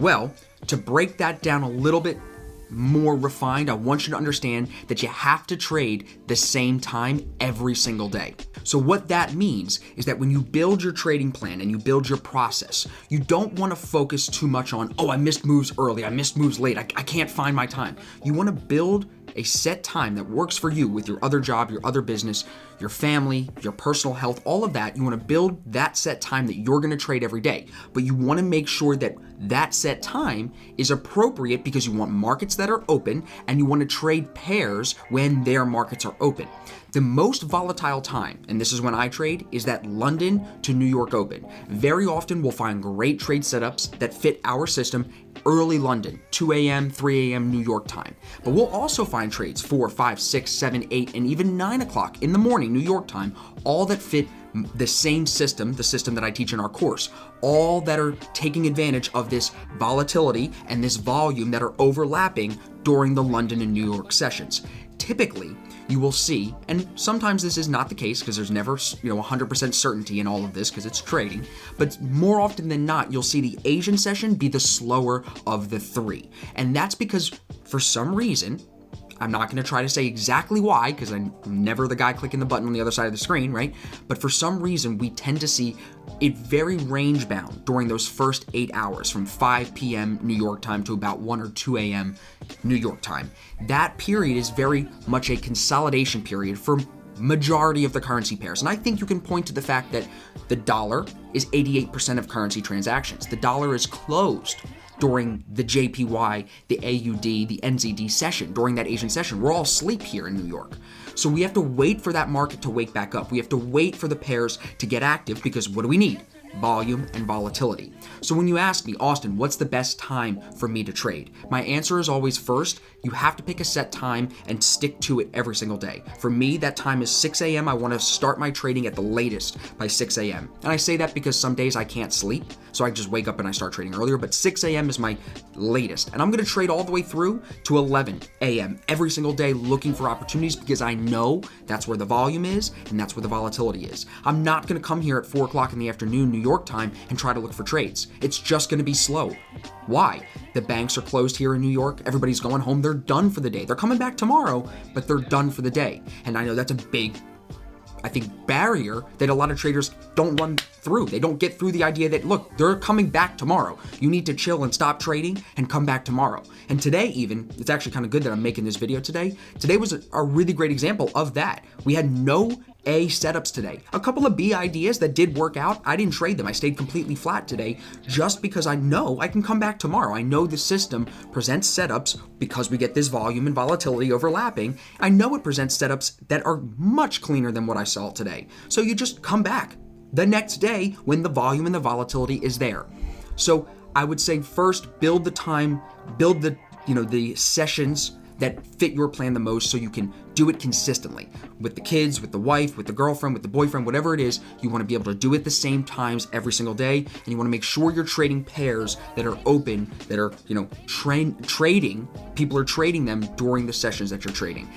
Well, to break that down a little bit more refined, I want you to understand that you have to trade the same time every single day. So what that means is that when you build your trading plan and you build your process, you don't want to focus too much on, oh, I missed moves early, I missed moves late, I can't find my time. You want to build a set time that works for you with your other job, your other business, your family, your personal health, all of that. You want to build that set time that you're going to trade every day. But you want to make sure that that set time is appropriate because you want markets that are open and you want to trade pairs when their markets are open. The most volatile time, and this is when I trade, is that London to New York open. Very often we'll find great trade setups that fit our system early London, 2 a.m., 3 a.m. New York time. But we'll also find trades 4, 5, 6, 7, 8, and even 9 o'clock in the morning, New York time, all that fit the same system, the system that I teach in our course, all that are taking advantage of this volatility and this volume that are overlapping during the London and New York sessions. Typically, you will see, and sometimes this is not the case because there's never 100% certainty in all of this because it's trading, but more often than not, you'll see the Asian session be the slower of the three. And that's because for some reason, I'm not going to try to say exactly why because I'm never the guy clicking the button on the other side of the screen, right? But for some reason, we tend to see it very range bound during those first 8 hours from 5 p.m. New York time to about 1 or 2 a.m. New York time. That period is very much a consolidation period for majority of the currency pairs. And I think you can point to the fact that the dollar is 88% of currency transactions. The dollar is closed during the JPY, the AUD, the NZD session, during that Asian session. We're all asleep here in New York. So we have to wait for that market to wake back up. We have to wait for the pairs to get active because what do we need? Volume and volatility. So when you ask me, Austin, what's the best time for me to trade? My answer is always first, you have to pick a set time and stick to it every single day. For me, that time is 6 a.m. I want to start my trading at the latest by 6 a.m. And I say that because some days I can't sleep, so I just wake up and I start trading earlier, but 6 a.m. is my latest. And I'm going to trade all the way through to 11 a.m. every single day looking for opportunities because I know that's where the volume is and that's where the volatility is. I'm not going to come here at 4 o'clock in the afternoon, New York time, and try to look for trades. It's just going to be slow. Why? The banks are closed here in New York. Everybody's going home. They're done for the day. They're coming back tomorrow, but they're done for the day. And I know that's a big, I think, barrier that a lot of traders don't run through. They don't get through the idea that, look, they're coming back tomorrow. You need to chill and stop trading and come back tomorrow. And today even, it's actually kind of good that I'm making this video today. Today was a really great example of that. We had no A setups today. A couple of B ideas that did work out. I didn't trade them. I stayed completely flat today just because I know I can come back tomorrow. I know the system presents setups because we get this volume and volatility overlapping. I know it presents setups that are much cleaner than what I saw today. So you just come back the next day when the volume and the volatility is there. So I would say first, build the time, build the sessions that fit your plan the most so you can do it consistently with the kids, with the wife, with the girlfriend, with the boyfriend, whatever it is. You want to be able to do it the same times every single day, and you want to make sure you're trading pairs that are open, that are, trading. People are trading them during the sessions that you're trading.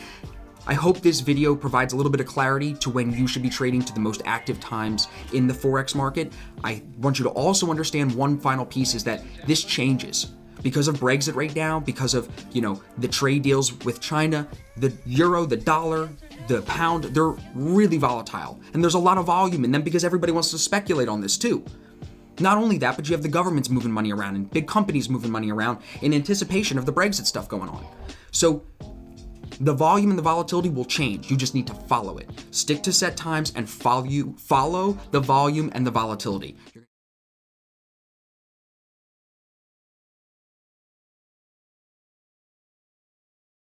I hope this video provides a little bit of clarity to when you should be trading to the most active times in the Forex market. I want you to also understand one final piece is that this changes. Because of Brexit right now, because of, the trade deals with China, the euro, the dollar, the pound, they're really volatile. And there's a lot of volume in them because everybody wants to speculate on this too. Not only that, but you have the governments moving money around and big companies moving money around in anticipation of the Brexit stuff going on. So the volume and the volatility will change. You just need to follow it. Stick to set times and follow the volume and the volatility.